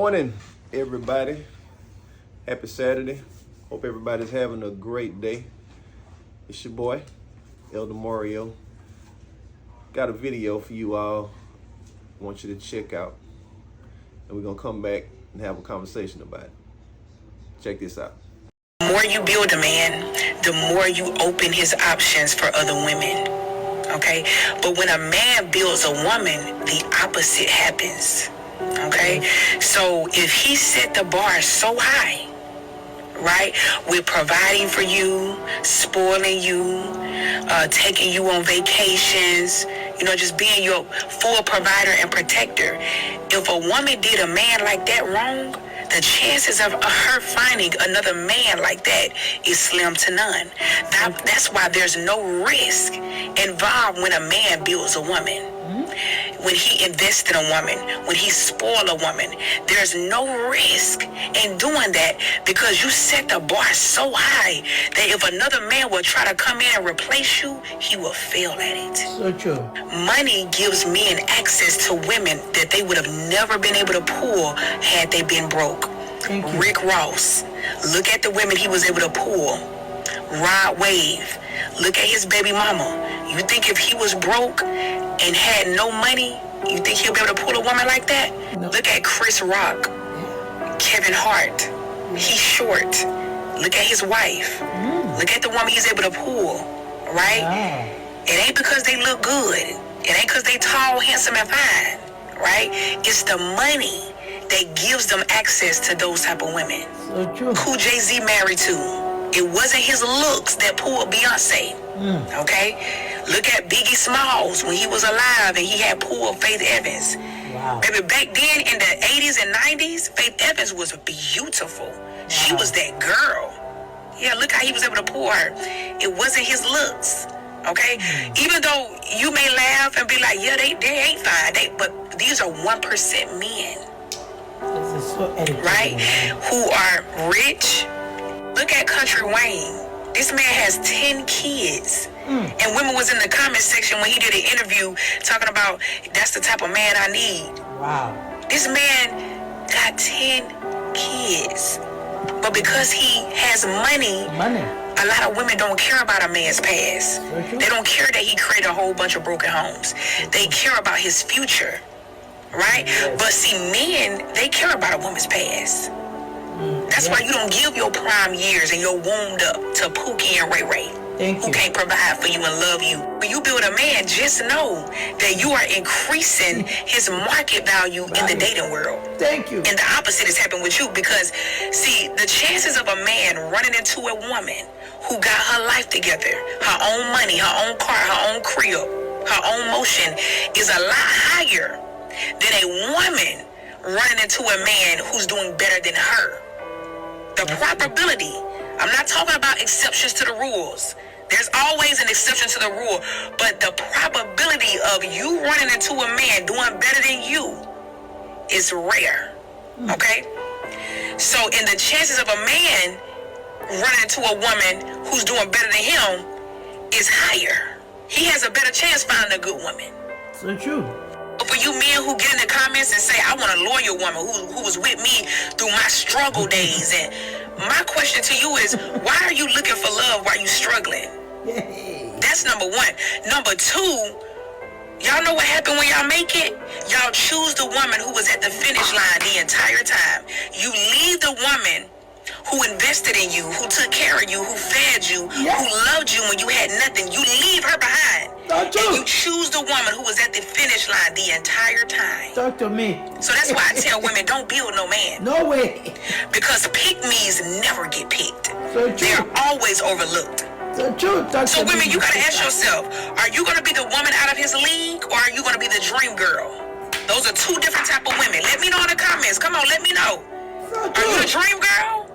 Morning, everybody. Happy Saturday. Hope everybody's having a great day. It's your boy, Elder Mario. Got a video for you all. I want you to check out. And we're going to come back and have a conversation about it. Check this out. The more you build a man, the more you open his options for other women. Okay? But when a man builds a woman, the opposite happens. Okay? So if he set the bar so high, right, with providing for you, spoiling you, taking you on vacations, just being your full provider and protector, if a woman did a man like that wrong, the chances of her finding another man like that is slim to none. That's why there's no risk involved when a man builds a woman. When he invests in a woman, when he spoils a woman, there's no risk in doing that because you set the bar so high that if another man will try to come in and replace you, he will fail at it. So true. Money gives men access to women that they would have never been able to pull had they been broke. Thank you. Rick Ross, look at the women he was able to pull. Rod Wave, look at his baby mama. You think if he was broke and had no money, you think he'll be able to pull a woman like that? No. Look at Chris Rock, Kevin Hart. He's short. Look at his wife. Look at the woman he's able to pull, right? Wow. It ain't because they look good. It ain't because they tall, handsome, and fine, right? It's the money that gives them access to those type of women. So true. Who Jay-Z married to? It wasn't his looks that pulled Beyonce. Okay? Look at Biggie Smalls when he was alive and he had pulled Faith Evans. Wow. Baby, back then in the 80s and 90s, Faith Evans was beautiful. Wow. She was that girl. Yeah, look how he was able to pull her. It wasn't his looks. Okay? Even though you may laugh and be like, yeah, they ain't fine. But these are 1% men. This is so educated, right? Man. Who are rich. Look at Country Wayne. This man has 10 kids. And women was in the comment section when he did an interview talking about, that's the type of man I need. Wow. This man got 10 kids. But because he has money, a lot of women don't care about a man's past. They don't care that he created a whole bunch of broken homes. They care about his future. Right? Yes. But see, men, they care about a woman's past. That's why you don't give your prime years and your wound up to Pookie and Ray Ray. Who can't provide for you and love you. When you build a man, just know that you are increasing his market value in the dating world. Thank you. And the opposite is happening with you because, see, the chances of a man running into a woman who got her life together, her own money, her own car, her own crib, her own motion is a lot higher than a woman running into a man who's doing better than her. The probability, I'm not talking about exceptions to the rules. There's always an exception to the rule, but the probability of you running into a man doing better than you is rare, okay? So in the chances of a man running into a woman who's doing better than him is higher. He has a better chance finding a good woman. So true. For you men who get in the comments and say, I want a loyal woman who was with me through my struggle days. And my question to you is, why are you looking for love while you struggling? That's number one. Number two, y'all know what happened when y'all make it? Y'all choose the woman who was at the finish line the entire time. You leave the woman who invested in you, who took care of you, who fed you, who loved you when you had nothing. You leave her behind. And you choose the woman who was at the finish line the entire time. Talk to me. So that's why I tell women, don't build no man. No way. Because pick-me's never get picked. So true. They're always overlooked. So true. So women, you gotta ask yourself, are you gonna be the woman out of his league or are you gonna be the dream girl? Those are two different type of women. Let me know in the comments. Come on, let me know. So are you a dream girl?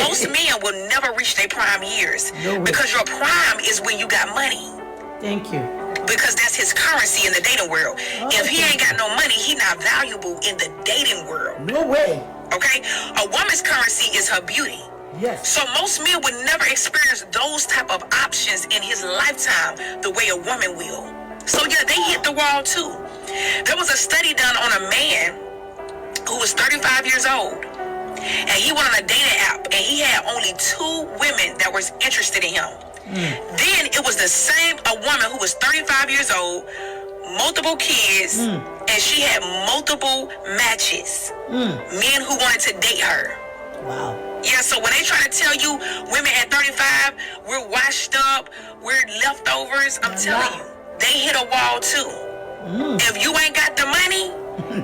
Most men will never reach their prime years. No way. Because your prime is when you got money. Thank you. Because that's his currency in the dating world. If he ain't got no money, he not valuable in the dating world. No way. Okay? A woman's currency is her beauty. Yes. So most men would never experience those type of options in his lifetime the way a woman will. So yeah, they hit the wall too. There was a study done on a man who was 35 years old. And he went on a dating app and he had only 2 women that was interested in him. Then it was a woman who was 35 years old, multiple kids, and she had multiple matches. Men who wanted to date her. Wow. Yeah, so when they try to tell you women at 35, we're washed up, we're leftovers, I'm telling you, they hit a wall too. If you ain't got the money,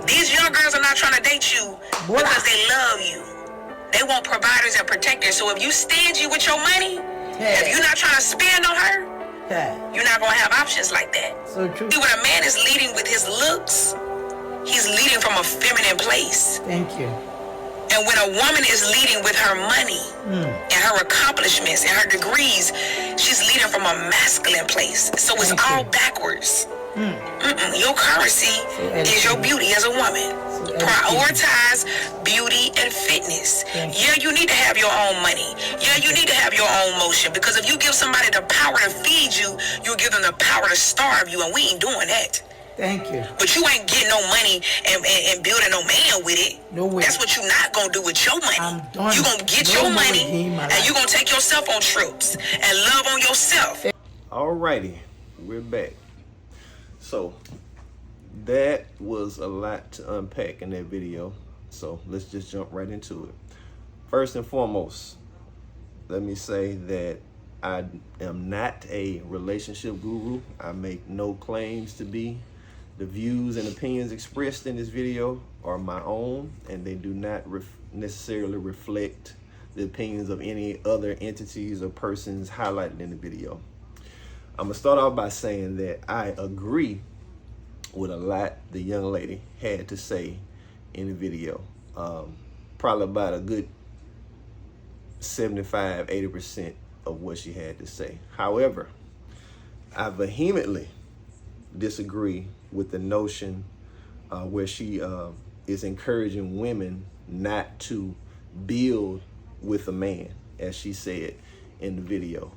these young girls are not trying to date you because they love you. They want providers and protectors. So if you stingy with your money, if you're not trying to spend on her, you're not going to have options like that. So true. See, when a man is leading with his looks, he's leading from a feminine place. Thank you. And when a woman is leading with her money and her accomplishments and her degrees, she's leading from a masculine place. So it's all backwards. Your currency is your beauty as a woman. Prioritize beauty and fitness. Yeah, you need to have your own money. Yeah, you need to have your own motion. Because if you give somebody the power to feed you, you'll give them the power to starve you. And we ain't doing that. Thank you. But you ain't getting no money and building no man with it. No way. That's what you not gonna do with your money. I'm done. You gonna get No your more money game, my and life. you gonna take yourself on trips and love on yourself. Alrighty, we're back. So that was a lot to unpack in that video. So let's just jump right into it. First and foremost, let me say that I am not a relationship guru. I make no claims to be. The views and opinions expressed in this video are my own, and they do not necessarily reflect the opinions of any other entities or persons highlighted in the video. I'm gonna start off by saying that I agree with a lot the young lady had to say in the video. Probably about a good 75-80% of what she had to say. However, I vehemently disagree with the notion where she is encouraging women not to build with a man, as she said in the video.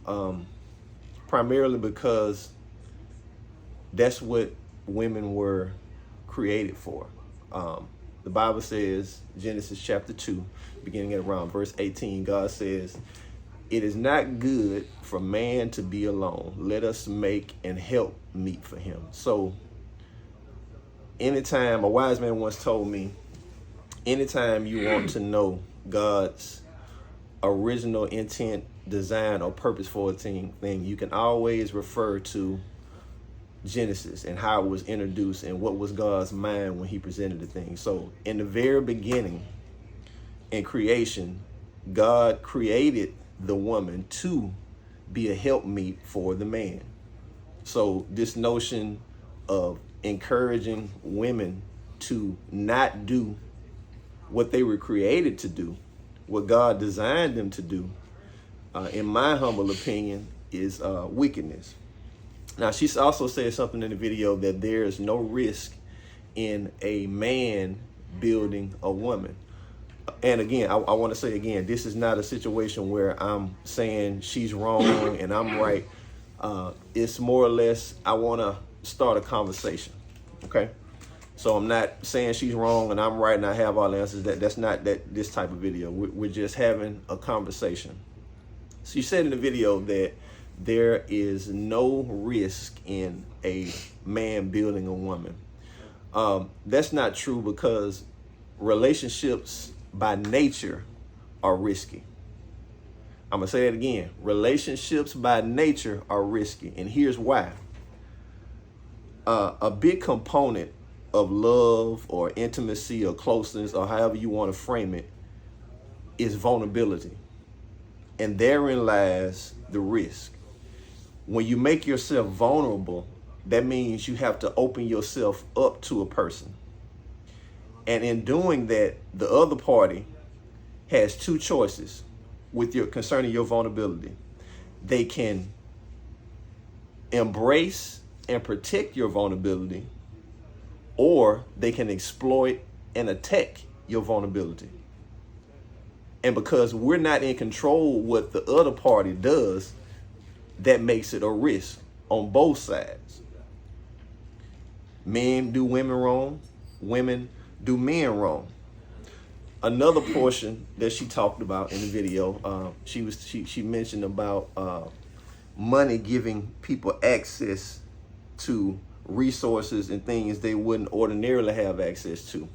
Primarily because that's what women were created for. The Bible says, Genesis chapter 2, beginning at around verse 18, God says, "It is not good for man to be alone. Let us make and help meet for him." So anytime, a wise man once told me, anytime you want to know God's original intent, design, or purpose for a thing, you can always refer to Genesis and how it was introduced and what was God's mind when he presented the thing. So in the very beginning, in creation, God created the woman to be a helpmeet for the man. So this notion of encouraging women to not do what they were created to do, what God designed them to do, in my humble opinion, is wickedness. Now, she also said something in the video that there is no risk in a man building a woman. And again, I want to say again, this is not a situation where I'm saying she's wrong and I'm right. It's more or less, I want to start a conversation, okay? So I'm not saying she's wrong and I'm right and I have all the answers. That's not this type of video. We're just having a conversation. She said in the video that there is no risk in a man building a woman. That's not true because relationships by nature are risky. I'm gonna say that again. Relationships by nature are risky, and here's why. A big component of love or intimacy or closeness or however you want to frame it is vulnerability. And therein lies the risk. When you make yourself vulnerable, that means you have to open yourself up to a person. And in doing that, the other party has two choices concerning your vulnerability. They can embrace and protect your vulnerability, or they can exploit and attack your vulnerability. And because we're not in control what the other party does, that makes it a risk on both sides. Men do women wrong, women do men wrong. Another portion that she talked about in the video, she mentioned about money giving people access to resources and things they wouldn't ordinarily have access to.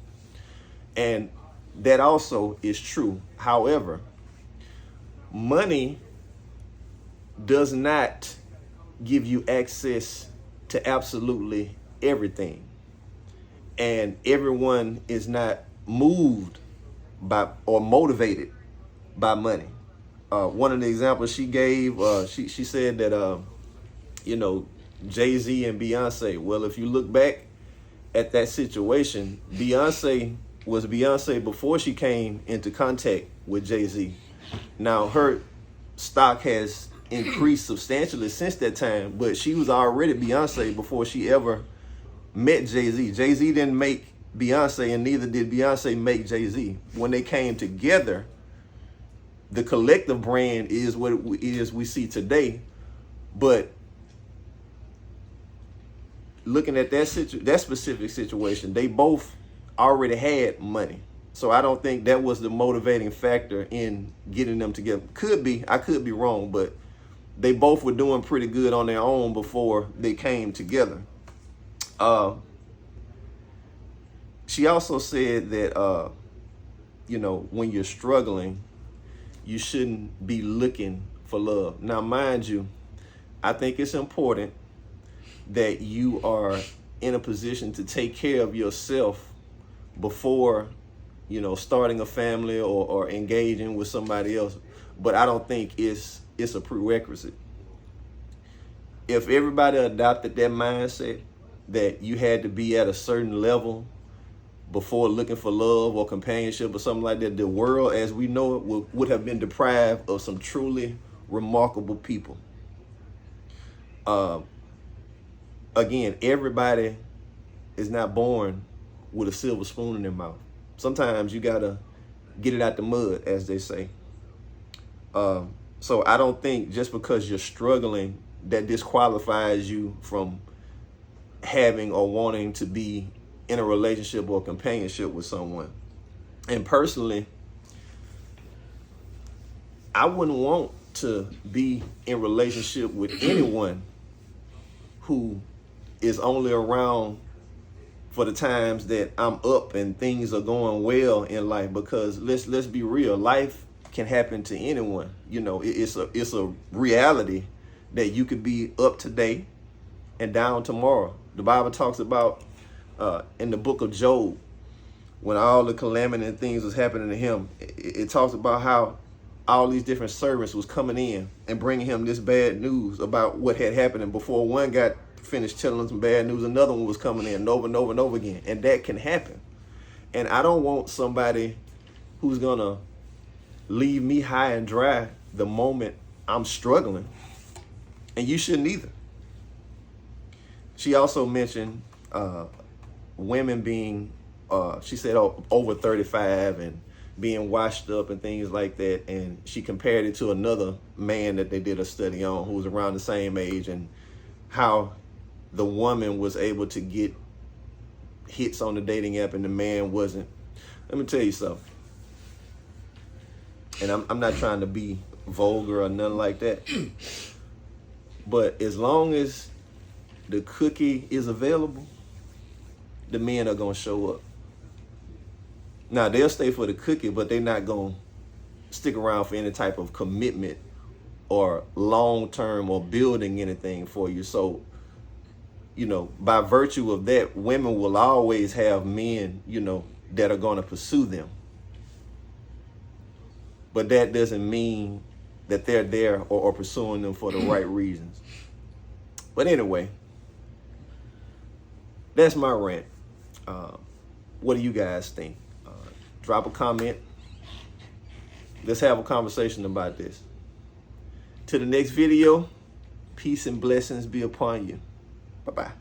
And that also is true. However, money does not give you access to absolutely everything. And everyone is not moved by or motivated by money. One of the examples she gave, she said that, Jay-Z and Beyonce. Well, if you look back at that situation, Beyonce was Beyonce before she came into contact with Jay-Z. Now, her stock has increased substantially since that time, but she was already Beyonce before she ever met Jay-Z. Jay-Z didn't make Beyonce, and neither did Beyonce make Jay-Z. When they came together, the collective brand is what it is we see today. But looking at that specific situation, they both already had money. So I don't think that was the motivating factor in getting them together. Could be, I could be wrong, but they both were doing pretty good on their own before they came together. She also said that, when you're struggling, you shouldn't be looking for love. Now, mind you, I think it's important that you are in a position to take care of yourself before, starting a family or engaging with somebody else. But I don't think it's a prerequisite. If everybody adopted that mindset that you had to be at a certain level before looking for love or companionship or something like that, the world as we know it would have been deprived of some truly remarkable people. Again, everybody is not born with a silver spoon in their mouth. Sometimes you gotta get it out the mud, as they say. So I don't think just because you're struggling that disqualifies you from having or wanting to be in a relationship or companionship with someone. And personally, I wouldn't want to be in relationship with anyone who is only around for the times that I'm up and things are going well in life, because let's be real, life can happen to anyone. It's a reality that you could be up today and down tomorrow. The Bible talks about in the book of Job, when all the calamity and things was happening to him, it talks about how all these different servants was coming in and bringing him this bad news about what had happened. And before one got finished telling him some bad news, another one was coming in over and over and over again. And that can happen. And I don't want somebody who's gonna leave me high and dry the moment I'm struggling. And you shouldn't either. She also mentioned women being, she said, over 35 and being washed up and things like that. And she compared it to another man that they did a study on who was around the same age, and how the woman was able to get hits on the dating app and the man wasn't. Let me tell you something. And I'm not trying to be vulgar or nothing like that. But as long as the cookie is available, the men are going to show up. Now, they'll stay for the cookie, but they're not going to stick around for any type of commitment or long-term or building anything for you. So, by virtue of that, women will always have men, that are going to pursue them. But that doesn't mean that they're there or pursuing them for the right reasons. But anyway, that's my rant. What do you guys think? Drop a comment. Let's have a conversation about this. To the next video, peace and blessings be upon you. Bye-bye.